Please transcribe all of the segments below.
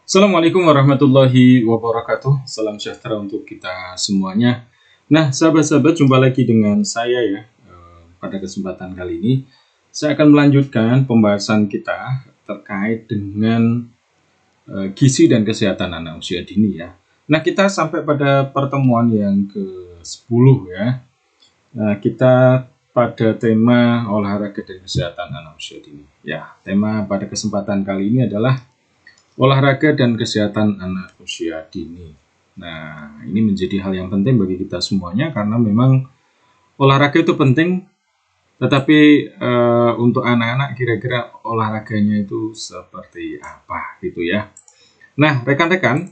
Assalamualaikum warahmatullahi wabarakatuh. Salam sejahtera untuk kita semuanya. Nah, sahabat-sahabat, jumpa lagi dengan saya ya. Pada kesempatan kali ini, saya akan melanjutkan pembahasan kita terkait dengan gizi dan kesehatan anak usia dini ya. Nah, kita sampai pada pertemuan yang ke-10 ya. Nah, kita pada tema olahraga dan kesehatan anak usia dini. Ya, tema pada kesempatan kali ini adalah olahraga dan kesehatan anak usia dini. Nah, ini menjadi hal yang penting bagi kita semuanya karena memang olahraga itu penting, tetapi untuk anak-anak kira-kira olahraganya itu seperti apa gitu ya. Nah, rekan-rekan,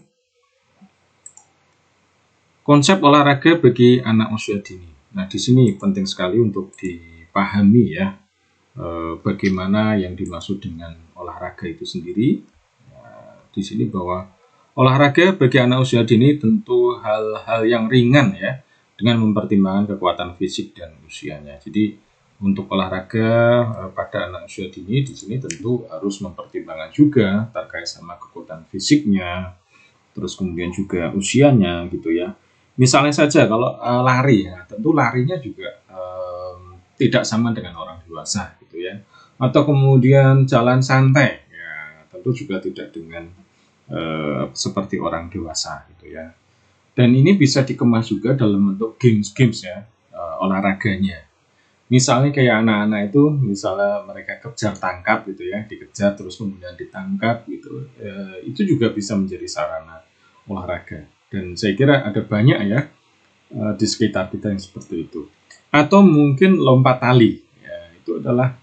konsep olahraga bagi anak usia dini. Nah, di sini penting sekali untuk dipahami ya, bagaimana yang dimaksud dengan olahraga itu sendiri. Di sini bahwa olahraga bagi anak usia dini tentu hal-hal yang ringan ya, dengan mempertimbangkan kekuatan fisik dan usianya. Jadi untuk olahraga pada anak usia dini di sini tentu harus mempertimbangkan juga terkait sama kekuatan fisiknya, terus kemudian juga usianya gitu ya. Misalnya saja kalau lari ya, tentu larinya juga tidak sama dengan orang dewasa gitu ya. Atau kemudian jalan santai ya, tentu juga tidak dengan seperti orang dewasa gitu ya. Dan ini bisa dikemas juga dalam bentuk games ya, olahraganya. Misalnya kayak anak-anak itu, misalnya mereka kejar tangkap gitu ya, dikejar terus kemudian ditangkap gitu, itu juga bisa menjadi sarana olahraga. Dan saya kira ada banyak ya di sekitar kita yang seperti itu. Atau mungkin lompat tali, ya, itu adalah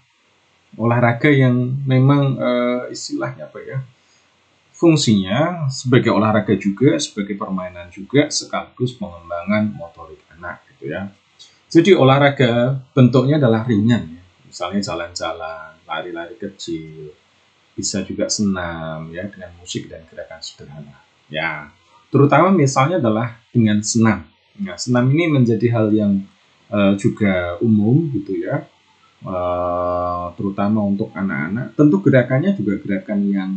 olahraga yang memang istilahnya apa ya? Fungsinya sebagai olahraga juga, sebagai permainan juga, sekaligus pengembangan motorik anak gitu ya. Jadi olahraga bentuknya adalah ringan ya. Misalnya jalan-jalan, lari-lari kecil, bisa juga senam ya dengan musik dan gerakan sederhana. Ya, terutama misalnya adalah dengan senam. Nah, senam ini menjadi hal yang juga umum gitu ya. Terutama untuk anak-anak, tentu gerakannya juga gerakan yang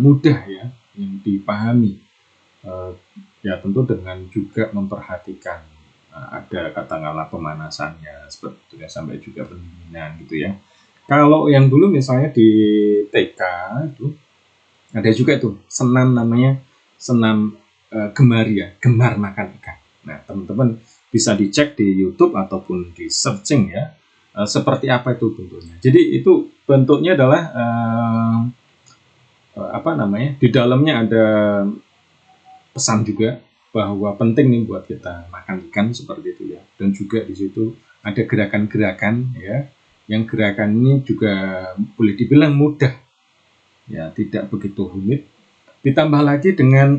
mudah ya, yang dipahami. Ya tentu dengan juga memperhatikan ada katakanlah pemanasannya seperti itu ya, sampai juga pendinginan gitu ya. Kalau yang dulu misalnya di TK itu ada juga itu senam namanya senam gemar ya, gemar makan ikan. Nah teman-teman bisa dicek di YouTube ataupun di searching ya, seperti apa itu bentuknya. Jadi itu bentuknya adalah apa namanya? Di dalamnya ada pesan juga bahwa penting nih buat kita makan ikan seperti itu ya. Dan juga di situ ada gerakan-gerakan ya, yang gerakan ini juga boleh dibilang mudah ya, tidak begitu rumit. Ditambah lagi dengan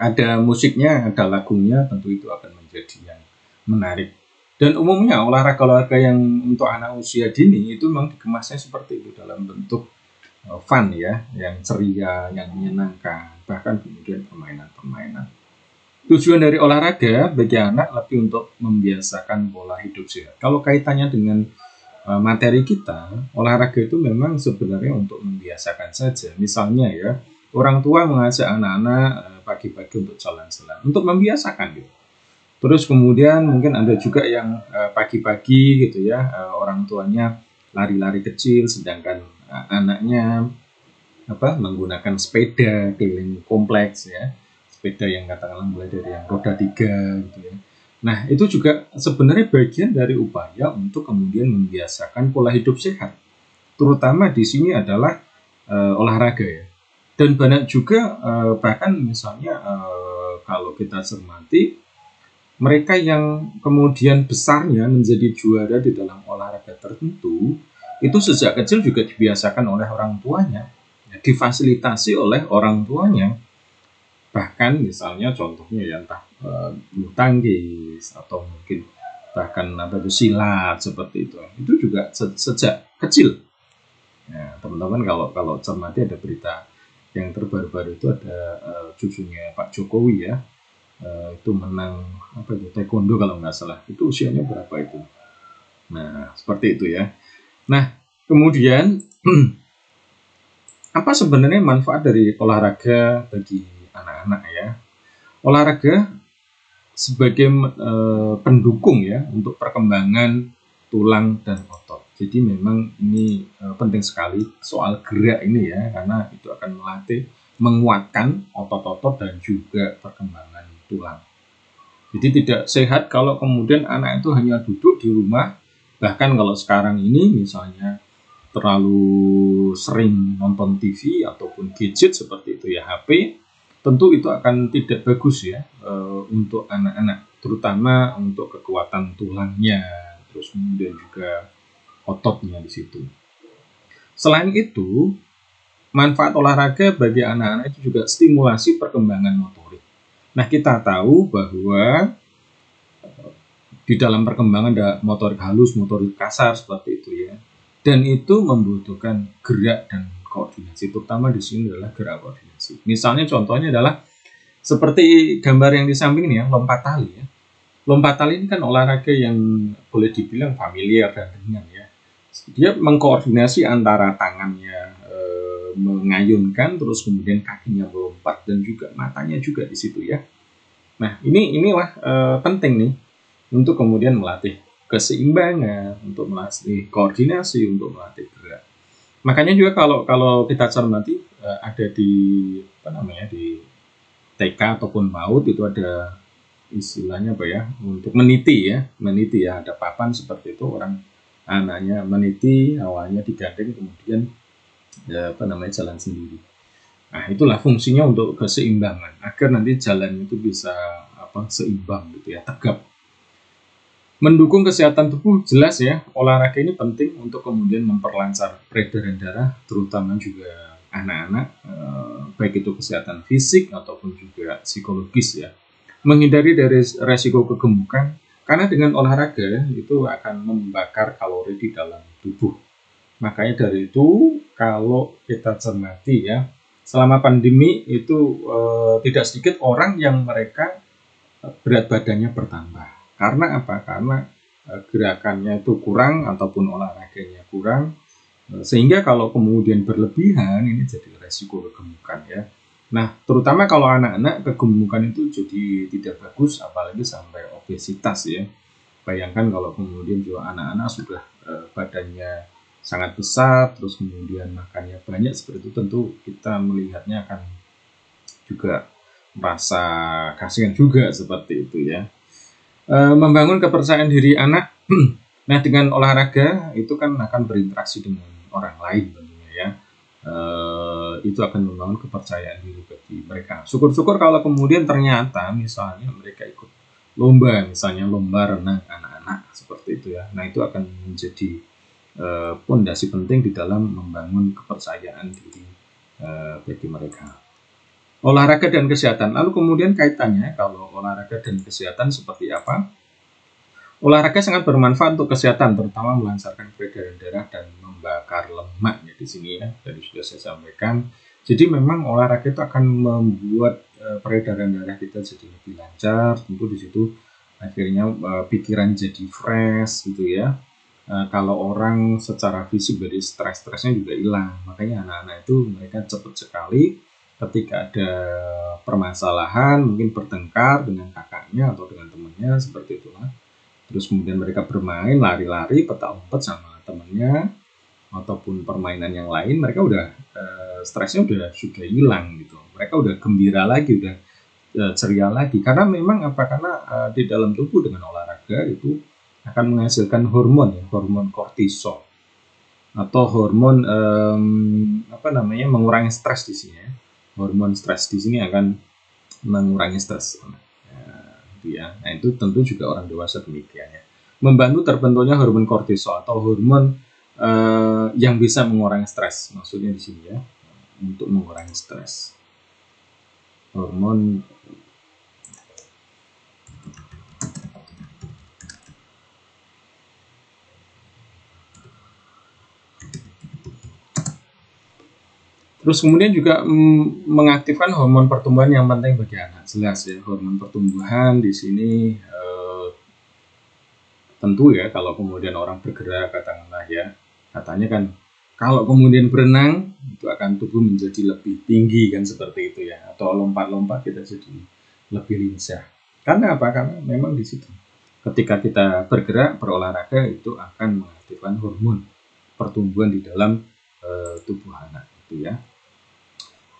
ada musiknya, ada lagunya, tentu itu akan menjadi yang menarik. Dan umumnya olahraga-olahraga yang untuk anak usia dini itu memang dikemasnya seperti itu dalam bentuk fun ya, yang ceria, yang menyenangkan, bahkan kemudian permainan-permainan. Tujuan dari olahraga bagi anak lebih untuk membiasakan pola hidup sehat. Kalau kaitannya dengan materi kita, olahraga itu memang sebenarnya untuk membiasakan saja. Misalnya ya, orang tua mengajak anak-anak pagi-pagi untuk jalan-jalan, untuk membiasakan gitu. Terus kemudian mungkin ada juga yang pagi-pagi gitu ya, orang tuanya lari-lari kecil, sedangkan anaknya menggunakan sepeda keliling kompleks ya, sepeda yang katakanlah mulai dari yang roda 3 gitu ya. Nah itu juga sebenarnya bagian dari upaya untuk kemudian membiasakan pola hidup sehat, terutama di sini adalah olahraga ya. Dan banyak juga bahkan misalnya kalau kita cermati, mereka yang kemudian besarnya menjadi juara di dalam olahraga tertentu, itu sejak kecil juga dibiasakan oleh orang tuanya, difasilitasi oleh orang tuanya. Bahkan misalnya contohnya ya entah bulu tangkis atau mungkin bahkan silat seperti itu juga sejak kecil. Ya, teman-teman kalau cermati ada berita yang terbaru-baru itu ada cucunya Pak Jokowi ya, itu menang taekwondo kalau nggak salah, itu usianya berapa itu. Nah seperti itu ya. Nah kemudian Apa sebenarnya manfaat dari olahraga bagi anak-anak ya? Olahraga sebagai pendukung ya untuk perkembangan tulang dan otot. Jadi memang ini penting sekali soal gerak ini ya, karena itu akan melatih, menguatkan otot-otot dan juga perkembangan tulang. Jadi tidak sehat kalau kemudian anak itu hanya duduk di rumah, bahkan kalau sekarang ini misalnya terlalu sering nonton TV ataupun gadget seperti itu ya, HP, tentu itu akan tidak bagus ya untuk anak-anak, terutama untuk kekuatan tulangnya, terus kemudian juga ototnya di situ. Selain itu, manfaat olahraga bagi anak-anak itu juga stimulasi perkembangan motorik. Nah, kita tahu bahwa di dalam perkembangan ada motorik halus, motorik kasar seperti itu ya. Dan itu membutuhkan gerak dan koordinasi, terutama di sini adalah gerak koordinasi. Misalnya contohnya adalah seperti gambar yang di samping ini ya, lompat tali ya. Lompat tali ini kan olahraga yang boleh dibilang familiar dan ringan ya. Dia mengkoordinasi antara tangannya mengayunkan, terus kemudian kakinya melompat dan juga matanya juga di situ ya. Nah, inilah penting nih untuk kemudian melatih keseimbangan, untuk melatih koordinasi, untuk melatih gerak. Makanya juga kalau kita cermati ada di di TK ataupun PAUD itu ada istilahnya apa ya, untuk meniti ya, ada papan seperti itu, orang anaknya meniti, awalnya digandeng, kemudian jalan sendiri. Nah, itulah fungsinya untuk keseimbangan agar nanti jalan itu bisa seimbang gitu ya, tegap. Mendukung kesehatan tubuh, jelas ya, olahraga ini penting untuk kemudian memperlancar peredaran darah, terutama juga anak-anak, baik itu kesehatan fisik ataupun juga psikologis ya. Menghindari dari resiko kegemukan, karena dengan olahraga itu akan membakar kalori di dalam tubuh. Makanya dari itu, kalau kita cermati ya, selama pandemi itu tidak sedikit orang yang mereka berat badannya bertambah. Karena apa? Karena gerakannya itu kurang ataupun olahraganya kurang, sehingga kalau kemudian berlebihan ini jadi resiko kegemukan ya. Nah, terutama kalau anak-anak, kegemukan itu jadi tidak bagus, apalagi sampai obesitas ya. Bayangkan kalau kemudian juga anak-anak sudah badannya sangat besar, terus kemudian makannya banyak seperti itu, tentu kita melihatnya akan juga merasa kasihan juga seperti itu ya. Membangun kepercayaan diri anak. Nah, dengan olahraga itu kan akan berinteraksi dengan orang lain tentunya ya. Itu akan membangun kepercayaan diri bagi mereka. Syukur-syukur kalau kemudian ternyata misalnya mereka ikut lomba, misalnya lomba renang anak-anak seperti itu ya. Nah, itu akan menjadi pondasi penting di dalam membangun kepercayaan diri bagi mereka. Olahraga dan kesehatan. Lalu kemudian kaitannya kalau olahraga dan kesehatan seperti apa? Olahraga sangat bermanfaat untuk kesehatan, terutama melancarkan peredaran darah dan membakar lemak ya di sini ya. Tadi sudah saya sampaikan. Jadi memang olahraga itu akan membuat peredaran darah kita jadi lebih lancar. Tentu di situ akhirnya pikiran jadi fresh gitu ya. Kalau orang secara fisik dari stres-stresnya juga hilang. Makanya anak-anak itu mereka cepat sekali ketika ada permasalahan, mungkin bertengkar dengan kakaknya atau dengan temannya seperti itulah. Terus kemudian mereka bermain, lari-lari, petak umpet sama temannya, ataupun permainan yang lain, mereka udah stresnya sudah hilang gitu. Mereka udah gembira lagi, udah ceria lagi. Karena memang karena di dalam tubuh dengan olahraga itu akan menghasilkan hormon ya, hormon kortisol atau hormon mengurangi stres di sini ya. Hormon stres di sini akan mengurangi stres. Nah, itu tentu juga orang dewasa demikiannya. Membantu terbentuknya hormon kortisol atau hormon yang bisa mengurangi stres. Maksudnya di sini ya, untuk mengurangi stres. Hormon terus kemudian juga mengaktifkan hormon pertumbuhan yang penting bagi anak. Jelas ya, hormon pertumbuhan di sini tentu ya kalau kemudian orang bergerak katakanlah ya, katanya kan kalau kemudian berenang itu akan tubuh menjadi lebih tinggi kan seperti itu ya, atau lompat-lompat kita jadi lebih lincah. Karena apa? Karena memang di situ ketika kita bergerak berolahraga itu akan mengaktifkan hormon pertumbuhan di dalam tubuh anak itu ya.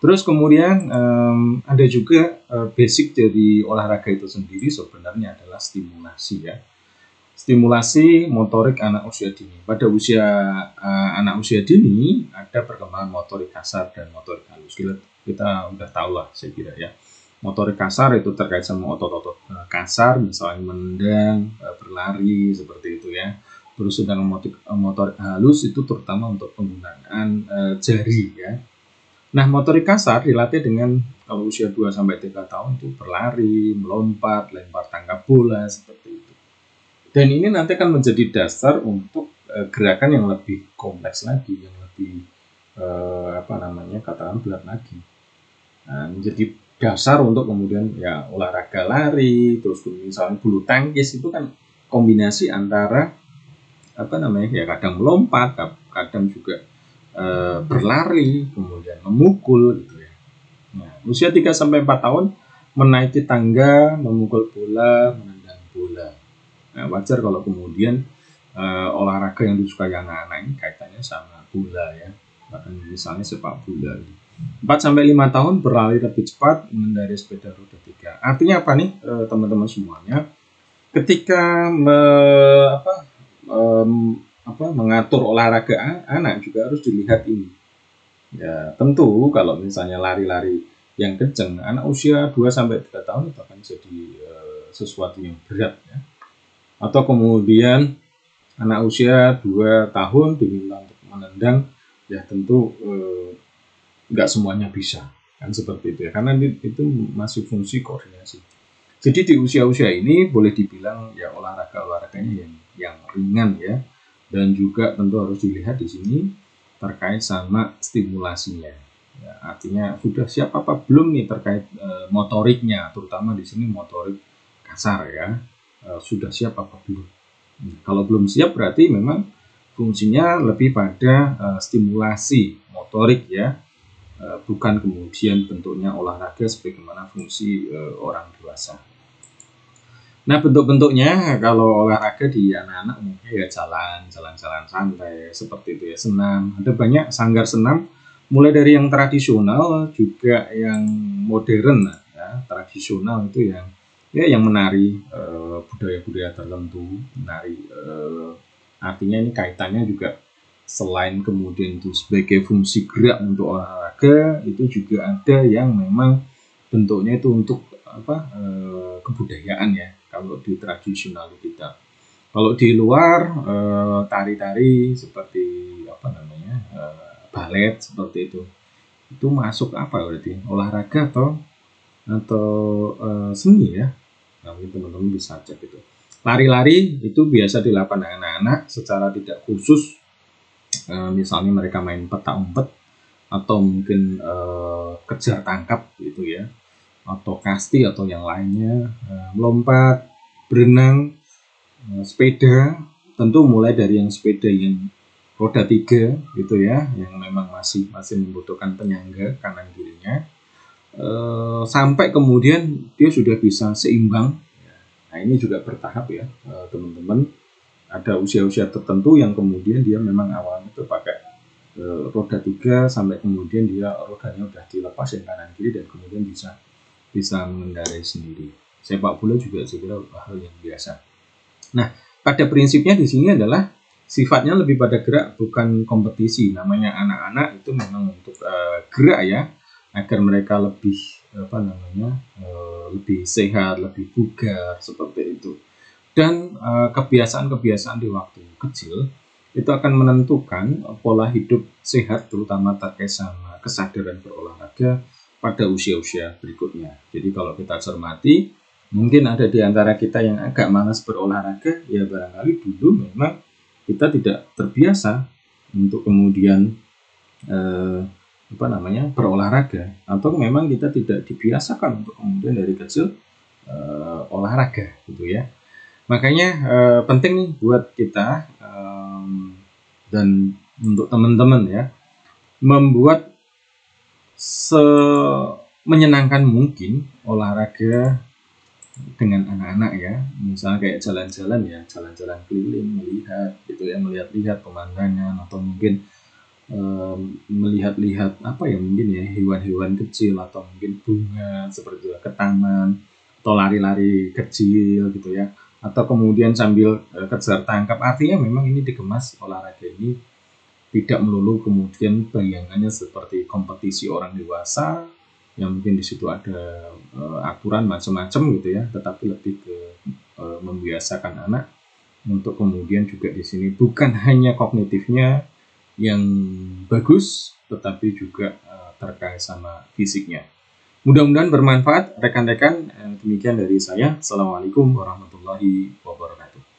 Terus kemudian ada juga basic dari olahraga itu sendiri sebenarnya adalah stimulasi ya. Stimulasi motorik anak usia dini. Pada usia anak usia dini ada perkembangan motorik kasar dan motorik halus. Kita udah tahu lah saya kira ya. Motorik kasar itu terkait sama otot-otot kasar, misalnya menendang, berlari seperti itu ya. Terus sedang motorik halus itu terutama untuk penggunaan jari ya. Nah, motorik kasar dilatih dengan kalau usia 2-3 tahun itu berlari, melompat, lempar tangkap bola seperti itu. Dan ini nanti akan menjadi dasar untuk gerakan yang lebih kompleks lagi, yang lebih katakan berat lagi. Nah, menjadi dasar untuk kemudian ya olahraga lari, terus misalnya bulu tangkis itu kan kombinasi antara ya kadang melompat, kadang juga berlari, kemudian memukul gitu ya. Nah, usia 3-4 tahun menaiki tangga, memukul bola, menendang bola. Nah, wajar kalau kemudian olahraga yang disukai anak-anak ini kaitannya sama bola ya. Bahkan misalnya sepak bola. 4-5 tahun berlari lebih cepat, mengendarai sepeda roda 3. Artinya apa nih teman-teman semuanya? Ketika mengatur olahraga anak juga harus dilihat ini. Ya, tentu kalau misalnya lari-lari yang kenceng, anak usia 2-3 tahun itu akan jadi sesuatu yang berat ya. Atau kemudian anak usia 2 tahun diminta untuk menendang, ya tentu nggak semuanya bisa kan seperti itu ya, karena itu masih fungsi koordinasi. Jadi di usia-usia ini boleh dibilang ya olahraganya yang ringan ya. Dan juga tentu harus dilihat di sini terkait sama stimulasinya. Ya, artinya sudah siap apa belum nih terkait motoriknya, terutama di sini motorik kasar ya. Sudah siap apa belum? Kalau belum siap berarti memang fungsinya lebih pada stimulasi motorik ya, bukan kemudian bentuknya olahraga sebagaimana fungsi orang dewasa. Nah, bentuk-bentuknya kalau olahraga di anak-anak mungkin ya jalan santai seperti itu ya, senam. Ada banyak sanggar senam, mulai dari yang tradisional juga yang modern ya. Tradisional itu yang menari budaya-budaya tertentu, menari artinya ini kaitannya juga selain kemudian itu sebagai fungsi gerak untuk olahraga, itu juga ada yang memang bentuknya itu untuk kebudayaan ya. Kalau di tradisional kita, kalau di luar tari-tari seperti balet seperti itu masuk apa berarti olahraga atau seni ya. Nah, mungkin teman-teman bisa cek itu. Lari-lari itu biasa dilakukan anak-anak secara tidak khusus, misalnya mereka main petak umpet atau mungkin kejar tangkap gitu ya, atau kasti atau yang lainnya, melompat, berenang, sepeda. Tentu mulai dari yang sepeda yang roda 3 gitu ya, yang memang masih membutuhkan penyangga kanan kirinya, sampai kemudian dia sudah bisa seimbang. Nah, ini juga bertahap ya teman-teman. Ada usia-usia tertentu yang kemudian dia memang awalnya itu pakai roda 3 sampai kemudian dia rodanya udah dilepas yang kanan kiri dan kemudian bisa mengendarai sendiri. Sepak bola juga saya kira hal yang biasa. Nah, pada prinsipnya di sini adalah sifatnya lebih pada gerak, bukan kompetisi. Namanya anak-anak itu memang untuk gerak ya, agar mereka lebih lebih sehat, lebih bugar seperti itu. Dan kebiasaan-kebiasaan di waktu kecil itu akan menentukan pola hidup sehat, terutama terkait sama kesadaran berolahraga pada usia-usia berikutnya. Jadi kalau kita cermati, mungkin ada di antara kita yang agak malas berolahraga, ya barangkali dulu memang kita tidak terbiasa untuk kemudian berolahraga, atau memang kita tidak dibiasakan untuk kemudian dari kecil olahraga gitu ya. Makanya penting nih buat kita dan untuk teman-teman ya, membuat semenyenangkan mungkin olahraga dengan anak-anak ya, misalnya kayak jalan-jalan ya, jalan-jalan keliling, melihat gitu ya, melihat-lihat pemandangan, atau mungkin melihat-lihat apa ya, mungkin ya hewan-hewan kecil, atau mungkin bunga seperti itu ke taman, atau lari-lari kecil gitu ya, atau kemudian sambil kejar tangkap. Artinya memang ini dikemas olahraga ini tidak melulu kemudian bayangannya seperti kompetisi orang dewasa yang mungkin di situ ada aturan macam-macam gitu ya, tetapi lebih ke membiasakan anak untuk kemudian juga di sini bukan hanya kognitifnya yang bagus, tetapi juga terkait sama fisiknya. Mudah-mudahan bermanfaat rekan-rekan. Demikian dari saya. Assalamualaikum warahmatullahi wabarakatuh.